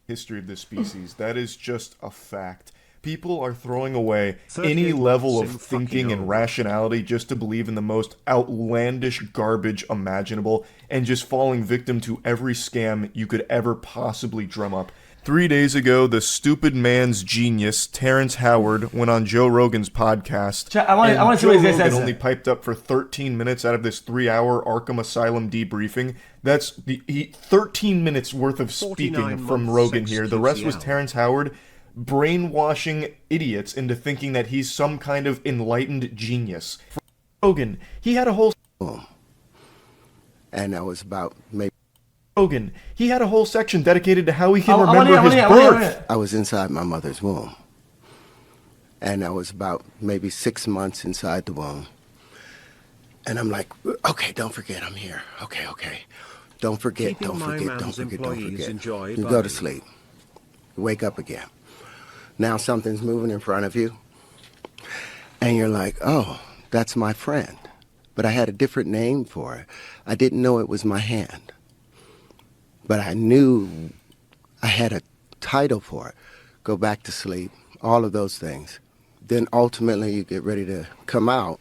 history of this species. That is just a fact. People are throwing away any level of thinking and rationality just to believe in the most outlandish garbage imaginable and just falling victim to every scam you could ever possibly drum up. 3 days ago, the stupid man's genius, Terrence Howard, went on Joe Rogan's podcast. I want to see what he says. Only piped up for 13 minutes out of this 3-hour Arkham Asylum debriefing. That's 13 minutes worth of speaking from Rogan here. The rest was Terrence Howard brainwashing idiots into thinking that he's some kind of enlightened genius. Rogan, he had a whole... And that was about maybe... Rogan, he had a whole section dedicated to how he can remember his birth. I was inside my mother's womb. And I was about maybe 6 months inside the womb. And I'm like, okay, don't forget I'm here. Okay. Don't forget. You go to sleep. You wake up again. Now something's moving in front of you. And you're like, oh, that's my friend. But I had a different name for it. I didn't know it was my hand. But I knew I had a title for it. Go back to sleep, all of those things. Then ultimately you get ready to come out.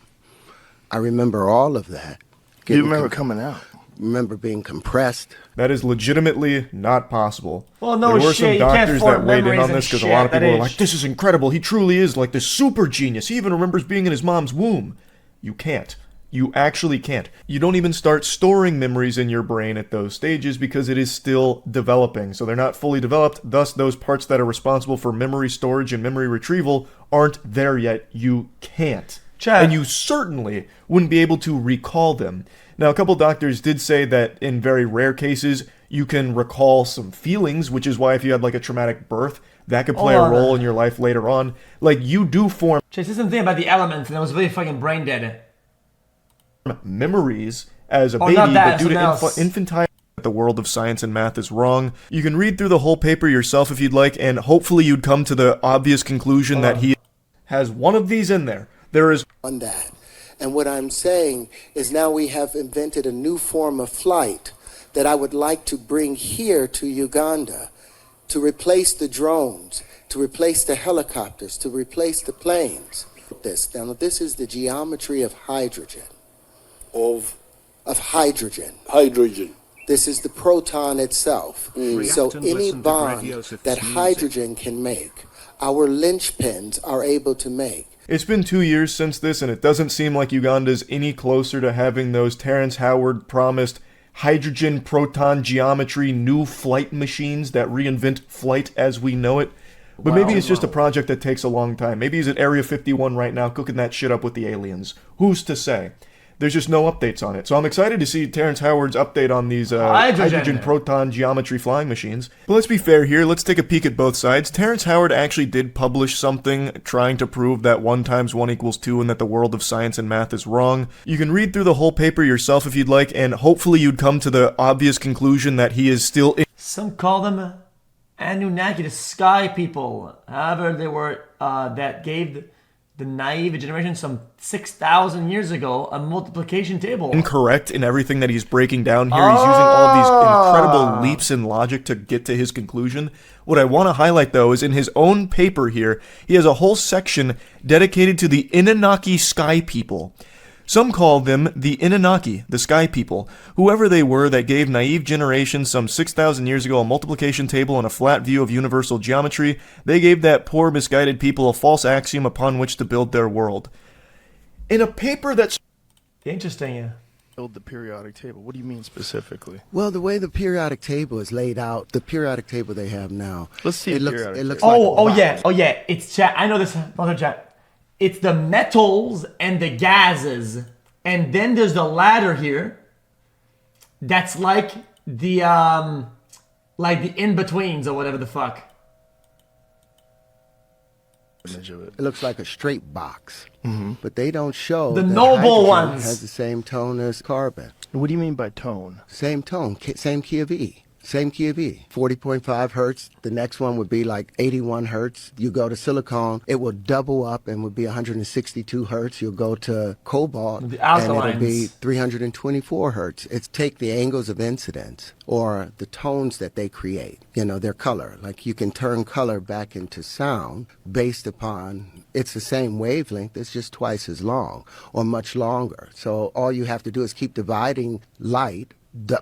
I remember all of that. You remember coming out? Remember being compressed. That is legitimately not possible. Well, no there were shit. some doctors that weighed in memories on and this because a shit lot of that people were age. like, this is incredible. He truly is like this super genius. He even remembers being in his mom's womb. You can't. You actually can't. You don't even start storing memories in your brain at those stages because it is still developing. So they're not fully developed. Thus, those parts that are responsible for memory storage and memory retrieval aren't there yet. You can't. Chad. And you certainly wouldn't be able to recall them. Now, a couple doctors did say that in very rare cases, you can recall some feelings, which is why if you had like a traumatic birth, that could play a role in your life later on. Like, you do form... Chad, this is something about the elements, and I was really fucking brain dead. ...memories as a baby, not that, but due to else. infantile... The world of science and math is wrong. You can read through the whole paper yourself if you'd like, and hopefully you'd come to the obvious conclusion that he has one of these in there. There is... On that. And what I'm saying is now we have invented a new form of flight that I would like to bring here to Uganda to replace the drones, to replace the helicopters, to replace the planes. Now, this is the geometry of hydrogen. Of hydrogen. Hydrogen. This is the proton itself. So any bond that hydrogen can make, our linchpins are able to make. It's been 2 years since this, and it doesn't seem like Uganda's any closer to having those Terrence Howard promised hydrogen proton geometry new flight machines that reinvent flight as we know it. But maybe it's just a project that takes a long time. Maybe he's at Area 51 right now cooking that shit up with the aliens. Who's to say? There's just no updates on it. So I'm excited to see Terrence Howard's update on these hydrogen proton geometry flying machines. But let's be fair here. Let's take a peek at both sides. Terrence Howard actually did publish something trying to prove that 1 × 1 = 2 and that the world of science and math is wrong. You can read through the whole paper yourself if you'd like, and hopefully you'd come to the obvious conclusion that he is still... Some call them Anunnaki, the sky people. However, they were that gave the naive generation some 6,000 years ago a multiplication table. Incorrect in everything that he's breaking down here. He's using all these incredible leaps in logic to get to his conclusion. What I want to highlight, though, is in his own paper here, he has a whole section dedicated to the Anunnaki sky people. Some call them the Anunnaki, the sky people, whoever they were that gave naive generations some 6,000 years ago a multiplication table and a flat view of universal geometry. They gave that poor, misguided people a false axiom upon which to build their world. In a paper that's... Interesting, Build the periodic table. What do you mean specifically? Well, the way the periodic table is laid out, the periodic table they have now... Let's see it looks periodic like yeah. It's chat. I know this. Another chat. It's the metals and the gases, and then there's the ladder here. That's like the in-betweens or whatever the fuck. It looks like a straight box, but they don't show the that noble hydrogen ones has the same tone as carbon. What do you mean by tone? Same tone, same key of E. Same key of E, 40.5 hertz. The next one would be like 81 hertz. You go to silicone, it will double up and would be 162 hertz. You'll go to cobalt, and it'll be 324 hertz. It's take the angles of incidence or the tones that they create, their color. Like you can turn color back into sound based upon, it's the same wavelength, it's just twice as long or much longer. So all you have to do is keep dividing light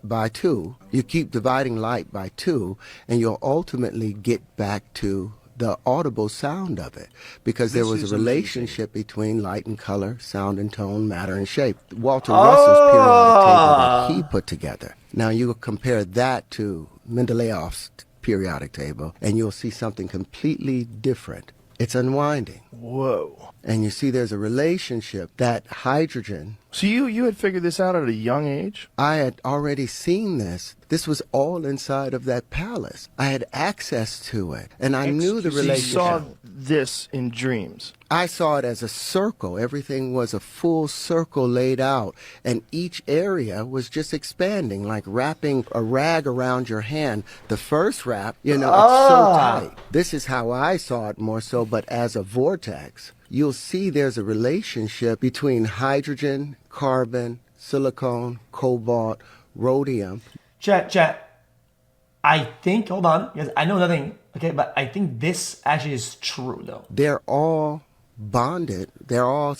by 2. You keep dividing light by 2, and you'll ultimately get back to the audible sound of it, because there was a relationship between light and color, sound and tone, matter and shape. Walter Russell's periodic table that he put together. Now you compare that to Mendeleev's periodic table, and you'll see something completely different. It's unwinding. Whoa. And you see there's a relationship that hydrogen. So you had figured this out at a young age? I had already seen this. This was all inside of that palace. I had access to it, and I knew the relationship. You saw this in dreams? I saw it as a circle. Everything was a full circle laid out, and each area was just expanding, like wrapping a rag around your hand. The first wrap, it's so tight. This is how I saw it more so, but as a vortex, you'll see there's a relationship between hydrogen, carbon, silicon, cobalt, rhodium. Chat. I think, hold on, because I know nothing, okay, but I think this actually is true, though. They're all bonded. They're all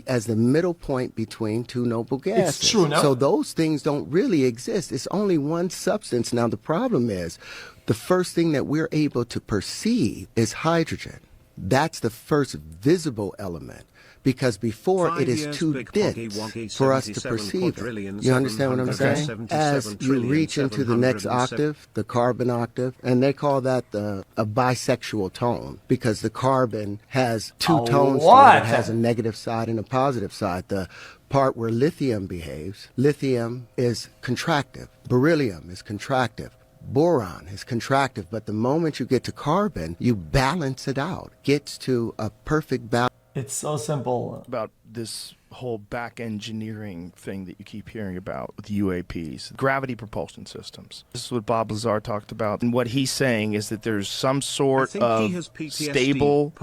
as the middle point between two noble gases. It's true, no? So those things don't really exist. It's only one substance. Now, the problem is, the first thing that we're able to perceive is hydrogen. That's the first visible element, because before it is too dense for us to perceive it. You understand what I'm saying? As you reach into the next octave, the carbon octave, and they call that a bisexual tone, because the carbon has two tones to it. It has a negative side and a positive side. The part where lithium behaves, lithium is contractive, beryllium is contractive. Boron is contractive, but the moment you get to carbon, you balance it out. Gets to a perfect balance. It's so simple. About this whole back engineering thing that you keep hearing about with UAPs, gravity propulsion systems. This is what Bob Lazar talked about. And what he's saying is that there's some sort of stable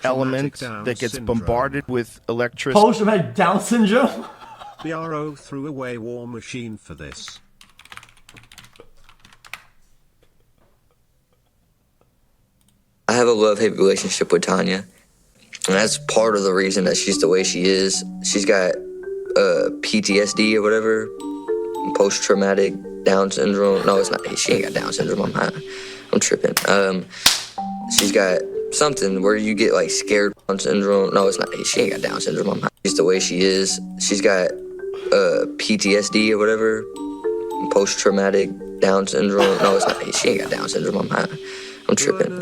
element that gets bombarded with electricity. Post-traumatic Down syndrome? The RO threw away War Machine for this. I have a love-hate relationship with Tanya, and that's part of the reason that she's the way she is. She's got PTSD or whatever, post-traumatic Down syndrome. No, it's not. She ain't got Down syndrome. I'm tripping. She's got something where you get like scared Down syndrome. No, it's not. She ain't got Down syndrome. She's the way she is. She's got PTSD or whatever, post-traumatic Down syndrome. No, it's not. She ain't got Down syndrome. I'm tripping.